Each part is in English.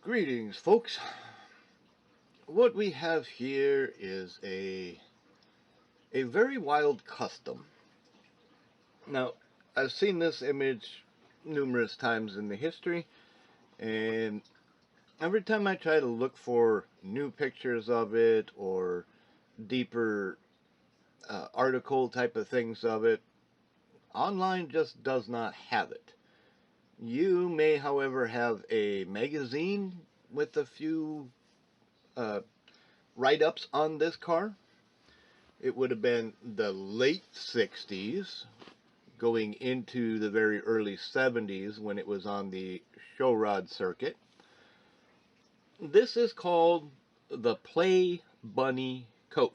Greetings, folks. What we have here is a very wild custom. Now, I've seen this image numerous times in the history, and every time I try to look for new pictures of it or deeper article type of things of it, online just does not have it. You may, however, have a magazine with a few uh, write-ups on this car. It would have been the late 60s, going into the very early 70s when it was on the show rod circuit. This is called the Play Bunny Coach.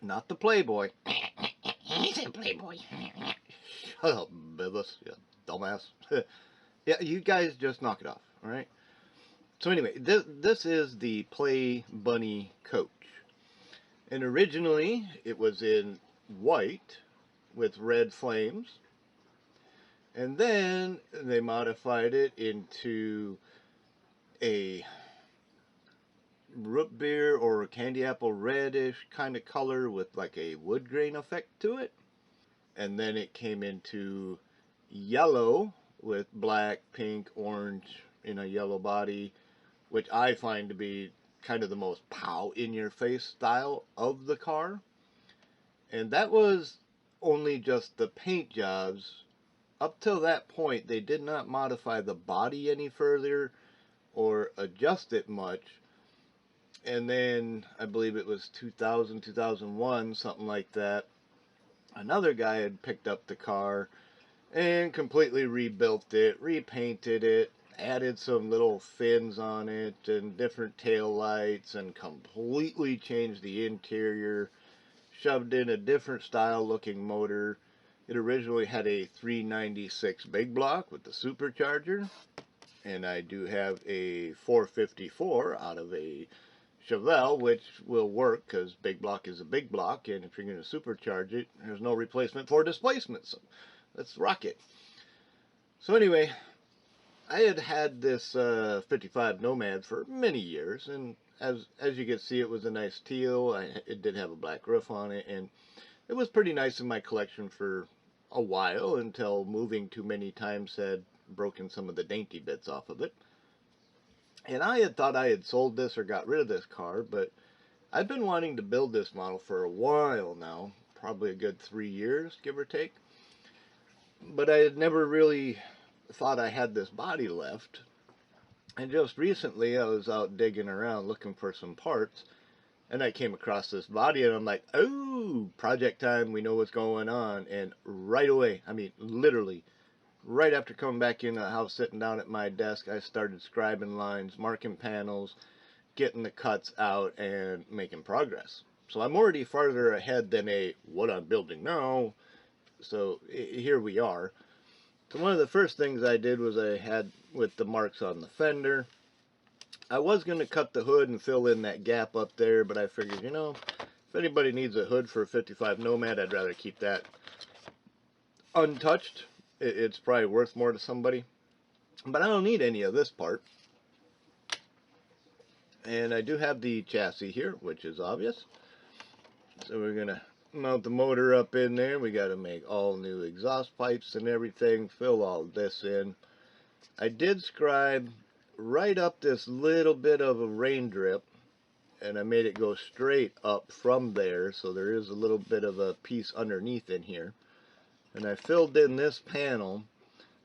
Not the Playboy. He's a playboy. Shut up, Beavis, you dumbass. Yeah, you guys just knock it off, alright? So anyway, this is the Play Bunny Coach. And originally, it was in white with red flames. And then they modified it into a root beer or candy apple reddish kind of color with like a wood grain effect to it. And then it came into yellow with black, pink, orange in a yellow body, which I find to be kind of the most pow in your face style of the car. And that was only just the paint jobs. Up till that point, they did not modify the body any further or adjust it much. And then I believe it was 2000, 2001, something like that. Another guy had picked up the car and completely rebuilt it, repainted it, added some little fins on it and different tail lights, and completely changed the interior, shoved in a different style looking motor. It originally had a 396 big block with the supercharger, and I do have a 454 out of a Chevelle, which will work because big block is a big block, and if you're going to supercharge it, there's no replacement for displacement. So let's rock it. So anyway, I had this 55 Nomad for many years, and as you can see, it was a nice teal. It did have a black roof on it, and it was pretty nice in my collection for a while until moving too many times had broken some of the dainty bits off of it. And I had thought I had sold this or got rid of this car, but I've been wanting to build this model for a while now, probably a good 3 years, give or take. But I had never really thought I had this body left. And just recently I was out digging around looking for some parts, and I came across this body, and I'm like, oh, project time, we know what's going on. And right away, I mean literally, right after coming back in the house, sitting down at my desk, I started scribing lines, marking panels, getting the cuts out, and making progress. So I'm already farther ahead than what I'm building now. So here we are. So one of the first things I did was I had with the marks on the fender. I was going to cut the hood and fill in that gap up there, but I figured, if anybody needs a hood for a 55 Nomad, I'd rather keep that untouched. It's probably worth more to somebody. But I don't need any of this part. And I do have the chassis here, which is obvious. So we're going to mount the motor up in there. We got to make all new exhaust pipes and everything, fill all this in. I did scribe right up this little bit of a rain drip, and I made it go straight up from there, so there is a little bit of a piece underneath in here. And I filled in this panel.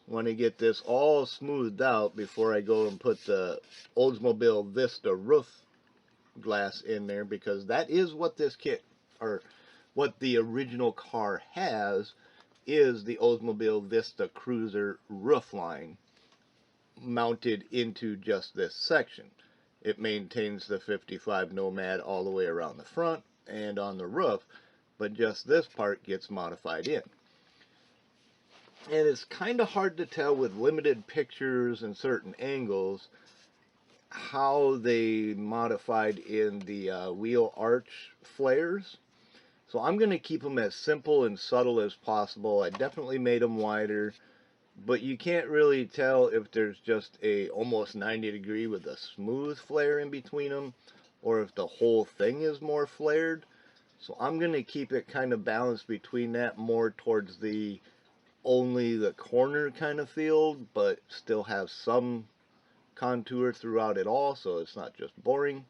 Want to get this all smoothed out before I go and put the Oldsmobile Vista roof glass in there, because that is what this kit, or what the original car has, is the Oldsmobile Vista Cruiser roof line mounted into just this section. It maintains the 55 Nomad all the way around the front and on the roof, but just this part gets modified in. And it's kind of hard to tell with limited pictures and certain angles how they modified in the wheel arch flares. So I'm going to keep them as simple and subtle as possible. I definitely made them wider but you can't really tell if there's just a almost 90 degree with a smooth flare in between them, or if the whole thing is more flared. So I'm going to keep it kind of balanced between that, more towards the only the corner kind of feel, but still have some contour throughout it all, so it's not just boring.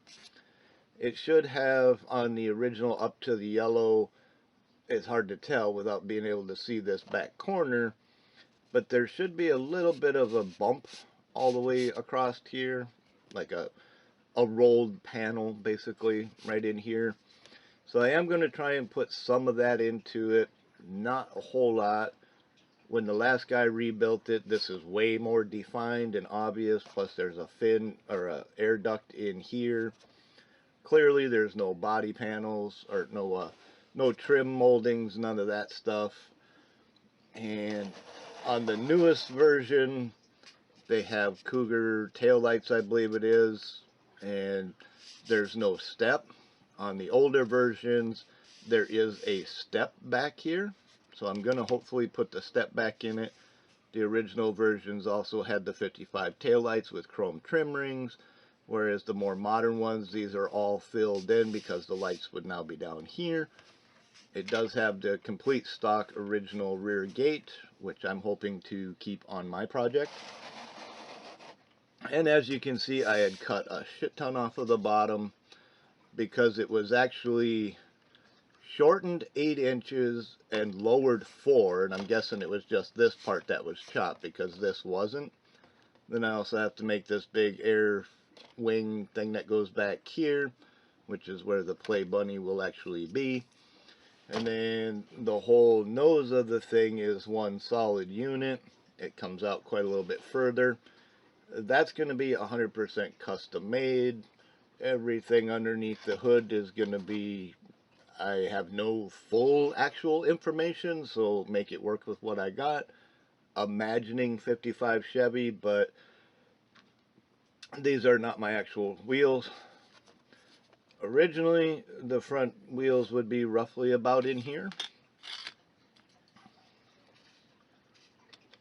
It should have on the original up to the yellow, it's hard to tell without being able to see this back corner, but there should be a little bit of a bump all the way across here, like a rolled panel basically right in here. So I am going to try and put some of that into it, not a whole lot. When the last guy rebuilt it, this is way more defined and obvious, plus there's a fin or a air duct in here. Clearly there's no body panels or no trim moldings, none of that stuff. And on the newest version, they have Cougar taillights, I believe it is, and there's no step. On the older versions, there is a step back here, so I'm going to hopefully put the step back in it. The original versions also had the 55 taillights with chrome trim rings, whereas the more modern ones, these are all filled in because the lights would now be down here. It does have the complete stock original rear gate, which I'm hoping to keep on my project. And as you can see, I had cut a shit ton off of the bottom because it was actually shortened 8 inches and lowered 4, and I'm guessing it was just this part that was chopped because this wasn't. Then I also have to make this big air wing thing that goes back here, which is where the play bunny will actually be. And then the whole nose of the thing is one solid unit. It comes out quite a little bit further. That's going to be 100% custom made. Everything underneath the hood is going to be, I have no full actual information, so make it work with what I got. Imagining 55 Chevy, but these are not my actual wheels. Originally, the front wheels would be roughly about in here.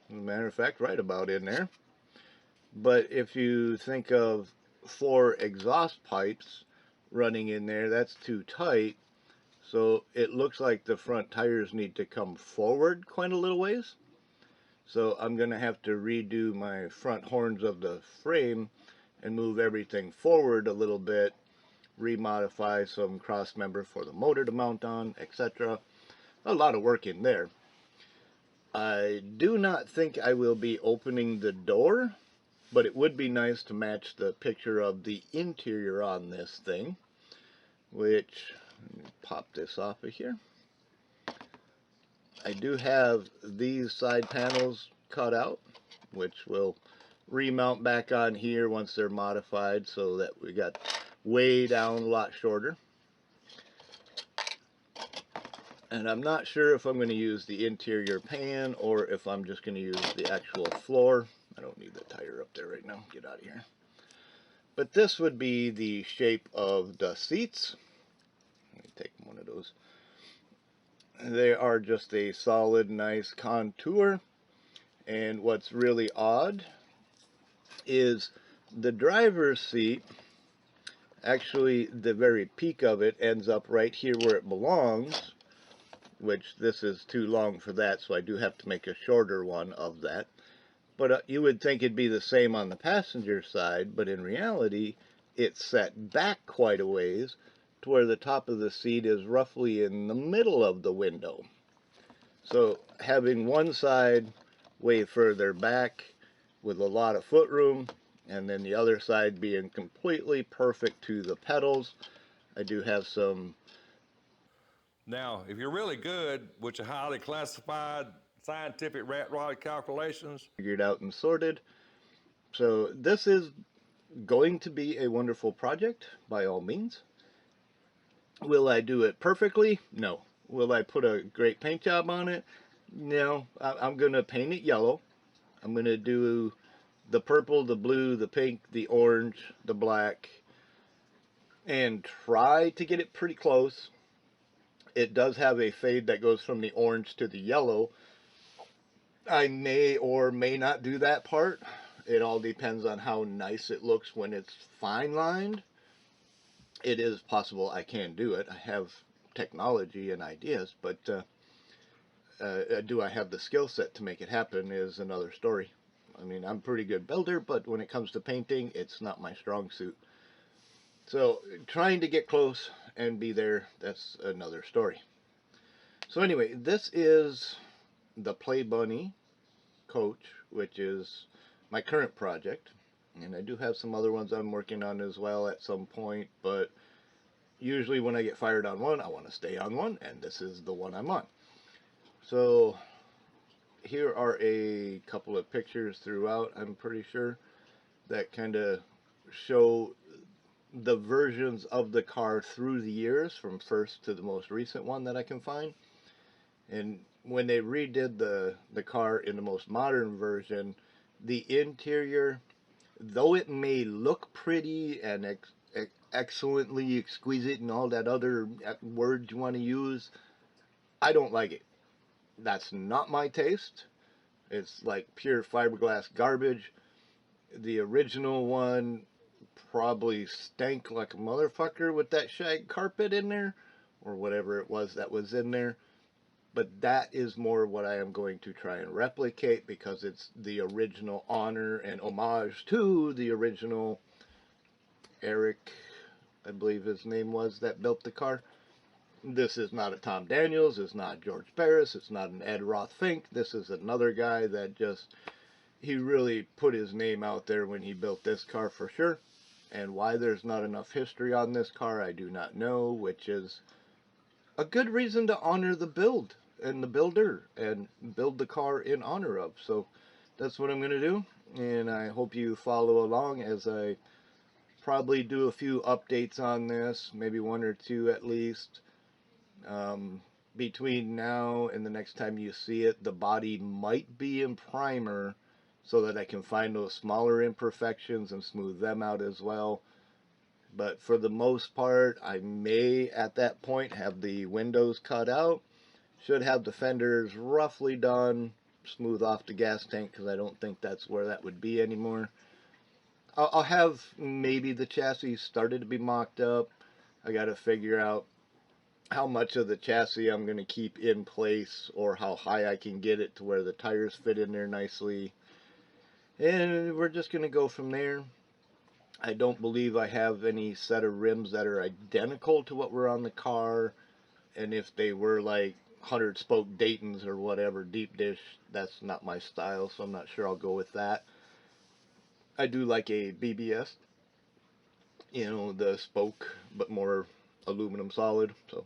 As a matter of fact, right about in there. But if you think of 4 exhaust pipes running in there, that's too tight. So it looks like the front tires need to come forward quite a little ways. So I'm going to have to redo my front horns of the frame and move everything forward a little bit, remodify some cross member for the motor to mount on, etc. A lot of work in there. I do not think I will be opening the door, but it would be nice to match the picture of the interior on this thing, which, let me pop this off of here. I do have these side panels cut out, which will remount back on here once they're modified, so that we got way down a lot shorter. And I'm not sure if I'm going to use the interior pan or if I'm just going to use the actual floor. I don't need the tire up there right now. Get out of here. But this would be the shape of the seats. Let me take one of those. They are just a solid, nice contour. And what's really odd is the driver's seat, actually the very peak of it ends up right here where it belongs, which this is too long for that, so I do have to make a shorter one of that. But you would think it'd be the same on the passenger side, but in reality it's set back quite a ways to where the top of the seat is roughly in the middle of the window. So having one side way further back with a lot of footroom, and then the other side being completely perfect to the pedals. I do have some. Now, if you're really good with your highly classified scientific rat rod calculations, Figured out and sorted. So this is going to be a wonderful project by all means. Will I do it perfectly? No. Will I put a great paint job on it? No. I'm going to paint it yellow. I'm going to do the purple, the blue, the pink, the orange, the black, and try to get it pretty close. It does have a fade that goes from the orange to the yellow. I may or may not do that part. It all depends on how nice it looks when it's fine lined. It is possible I can do it. I have technology and ideas, but do I have the skill set to make it happen is another story. I mean, I'm a pretty good builder, but when it comes to painting, it's not my strong suit. So trying to get close and be there, that's another story. So anyway, this is the Play Bunny coach, which is my current project. And I do have some other ones I'm working on as well at some point, but usually when I get fired on one, I want to stay on one, and this is the one I'm on. So here are a couple of pictures throughout, I'm pretty sure, that kind of show the versions of the car through the years, from first to the most recent one that I can find. And when they redid the car in the most modern version, the interior, though it may look pretty and excellently exquisite and all that other words you want to use, I don't like it. That's not my taste. It's like pure fiberglass garbage. The original one probably stank like a motherfucker with that shag carpet in there, or whatever it was that was in there. But that is more what I am going to try and replicate, because it's the original honor and homage to the original Eric, I believe his name was, that built the car. This is not a Tom Daniels, it's not George Barris, it's not an Ed Roth Fink. This is another guy that just, he really put his name out there when he built this car for sure. And why there's not enough history on this car, I do not know, which is a good reason to honor the build and the builder and build the car in honor of. So that's what I'm going to do, and I hope you follow along as I probably do a few updates on this, maybe one or two at least. Between now and the next time you see it, the body might be in primer so that I can find those smaller imperfections and smooth them out as well. But for the most part, I may at that point have the windows cut out. Should have the fenders roughly done, smooth off the gas tank, because I don't think that's where that would be anymore. I'll have maybe the chassis started to be mocked up. I got to figure out how much of the chassis I'm going to keep in place, or how high I can get it to where the tires fit in there nicely. And we're just going to go from there. I don't believe I have any set of rims that are identical to what were on the car. And if they were like 100 spoke Daytons or whatever, deep dish, that's not my style, so I'm not sure I'll go with that. I do like a BBS, the spoke, but more aluminum solid. So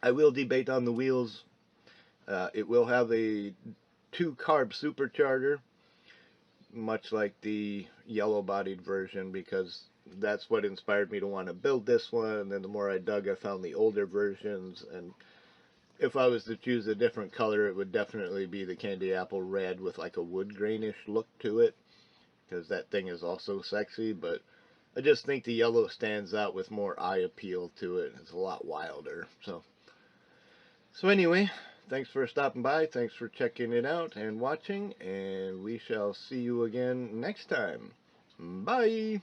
I will debate on the wheels. It will have a 2-carb supercharger, much like the yellow bodied version, because that's what inspired me to want to build this one. And then the more I dug, I found the older versions, and if I was to choose a different color, it would definitely be the candy apple red with like a wood grainish look to it, because that thing is also sexy. But I just think the yellow stands out with more eye appeal to it. It's a lot wilder. So anyway, thanks for stopping by. Thanks for checking it out and watching, and we shall see you again next time. Bye!